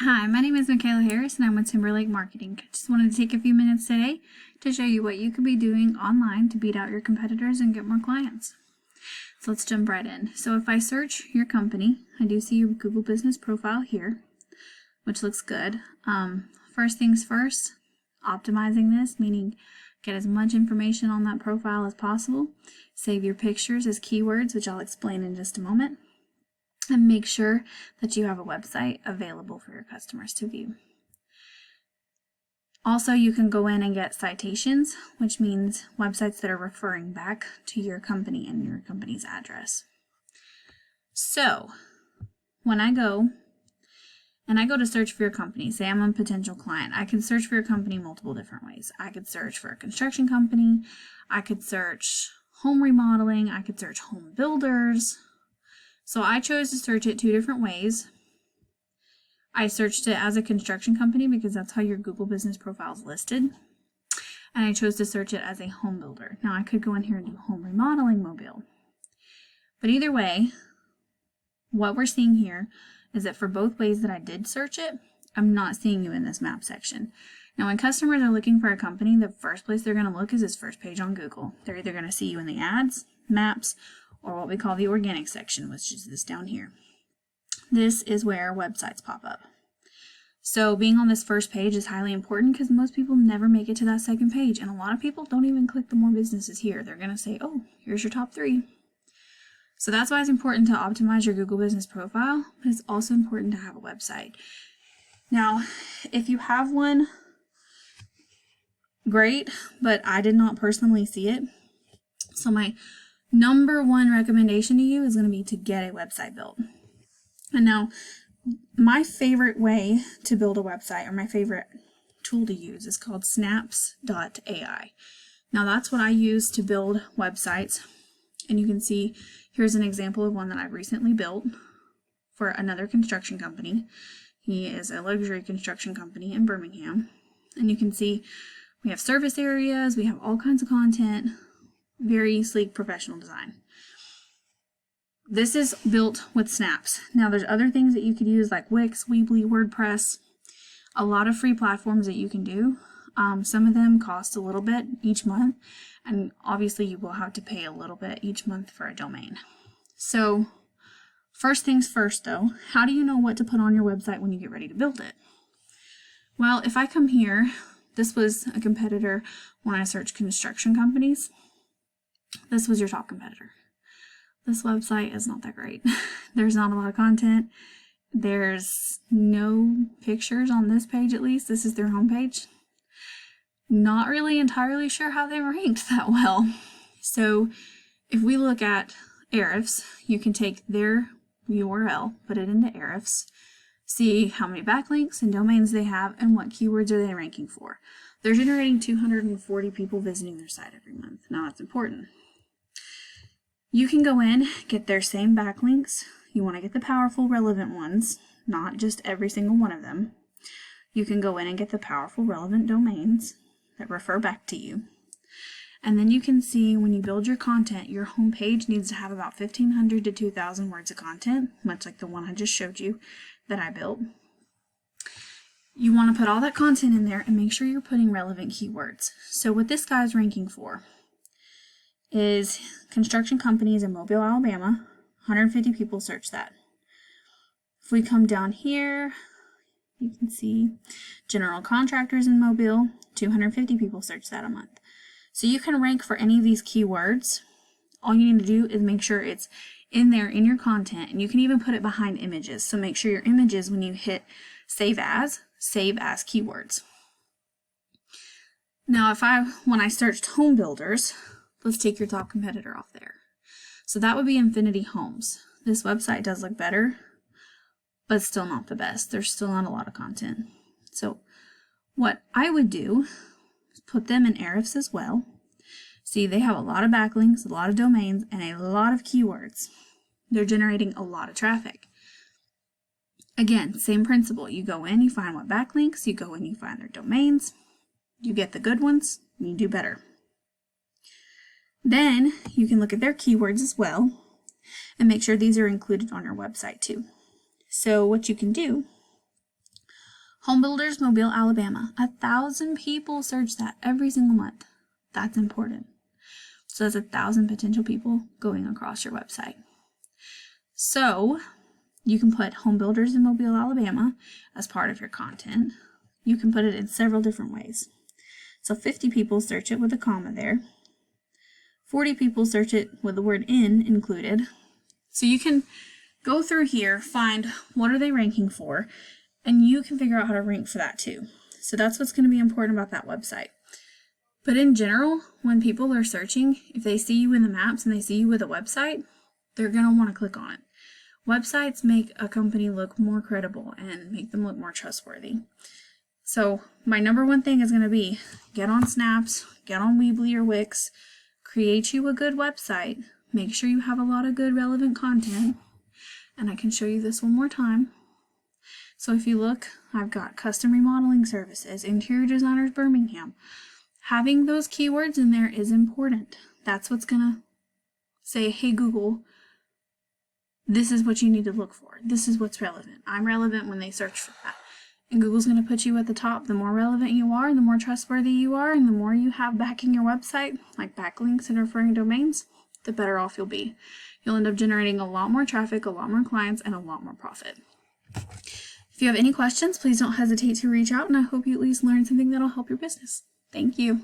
Hi, my name is Michaela Harris and I'm with Timberlake Marketing. I just wanted to take a few minutes today to show you what you could be doing online to beat out your competitors and get more clients. So let's jump right in. So if I search your company, I do see your Google Business profile here, which looks good. First things first, optimizing this, meaning get as much information on that profile as possible. Save your pictures as keywords, which I'll explain in just a moment. And make sure that you have a website available for your customers to view. Also, you can go in and get citations, which means websites that are referring back to your company and your company's address. So, when I go to search for your company, say I'm a potential client, I can search for your company multiple different ways. I could search for a construction company, I could search home remodeling, I could search home builders. So I chose to search it two different ways. I searched it as a construction company because that's how your Google Business profile is listed. And I chose to search it as a home builder. Now I could go in here and do home remodeling mobile. But either way, what we're seeing here is that for both ways that I did search it, I'm not seeing you in this map section. Now when customers are looking for a company, the first place they're going to look is this first page on Google. They're either going to see you in the ads, maps, or what we call the organic section, which is this down here. This is where websites pop up. So being on this first page is highly important because most people never make it to that second page, and a lot of people don't even click the more businesses here. They're going to say, oh, here's your top 3. So that's why it's important to optimize your Google Business profile, but it's also important to have a website. Now, if you have one, great, but I did not personally see it. So my number one recommendation to you is going to be to get a website built. And now, my favorite way to build a website, or my favorite tool to use, is called snaps.ai. Now that's what I use to build websites. And you can see here's an example of one that I've recently built for another construction company. He is a luxury construction company in Birmingham. And you can see we have service areas, we have all kinds of content. Very sleek professional design. This is built with snaps. Now there's other things that you could use like Wix, Weebly, WordPress, a lot of free platforms that you can do. Some of them cost a little bit each month, and obviously you will have to pay a little bit each month for a domain. So first things first though, how do you know what to put on your website when you get ready to build it? Well, if I come here, this was a competitor when I searched construction companies. This was your top competitor. This website is not that great. There's not a lot of content. There's no pictures on this page, at least. This is their homepage. Not really entirely sure how they ranked that well. So if we look at Ahrefs, you can take their URL, put it into Ahrefs, see how many backlinks and domains they have and what keywords are they ranking for. They're generating 240 people visiting their site every month. Now that's important. You can go in, get their same backlinks. You want to get the powerful, relevant ones, not just every single one of them. You can go in and get the powerful, relevant domains that refer back to you. And then you can see when you build your content, your homepage needs to have about 1,500 to 2,000 words of content, much like the one I just showed you that I built. You want to put all that content in there and make sure you're putting relevant keywords. So what this guy's ranking for is construction companies in Mobile, Alabama. 150 people search that. If we come down here, you can see general contractors in Mobile. 250 people search that a month. So you can rank for any of these keywords. All you need to do is make sure it's in there in your content, and you can even put it behind images. So make sure your images, when you hit save as keywords. Now when I searched home builders, let's take your top competitor off there. So that would be Infinity Homes. This website does look better, but still not the best. There's still not a lot of content. So what I would do is put them in Ahrefs as well. See, they have a lot of backlinks, a lot of domains, and a lot of keywords. They're generating a lot of traffic. Again, same principle. You go in, you find what backlinks, you go in, you find their domains, you get the good ones, and you do better. Then you can look at their keywords as well and make sure these are included on your website too. So what you can do Home Builders Mobile, Alabama. 1,000 people search that every single month. That's important. So that's 1,000 potential people going across your website. So you can put Home Builders in Mobile, Alabama as part of your content. You can put it in several different ways. So 50 people search it with a comma there. 40 people search it with the word in included. So you can go through here, find what are they ranking for, and you can figure out how to rank for that too. So that's what's going to be important about that website. But in general, when people are searching, if they see you in the maps and they see you with a website, they're going to want to click on it. Websites make a company look more credible and make them look more trustworthy. So my number one thing is going to be get on Snaps, get on Weebly or Wix, create you a good website, make sure you have a lot of good relevant content, and I can show you this one more time. So if you look, I've got custom remodeling services, interior designers Birmingham. Having those keywords in there is important. That's what's going to say, hey Google, this is what you need to look for. This is what's relevant. I'm relevant when they search for that. And Google's going to put you at the top. The more relevant you are, the more trustworthy you are, and the more you have backing your website, like backlinks and referring domains, the better off you'll be. You'll end up generating a lot more traffic, a lot more clients, and a lot more profit. If you have any questions, please don't hesitate to reach out, and I hope you at least learned something that'll help your business. Thank you.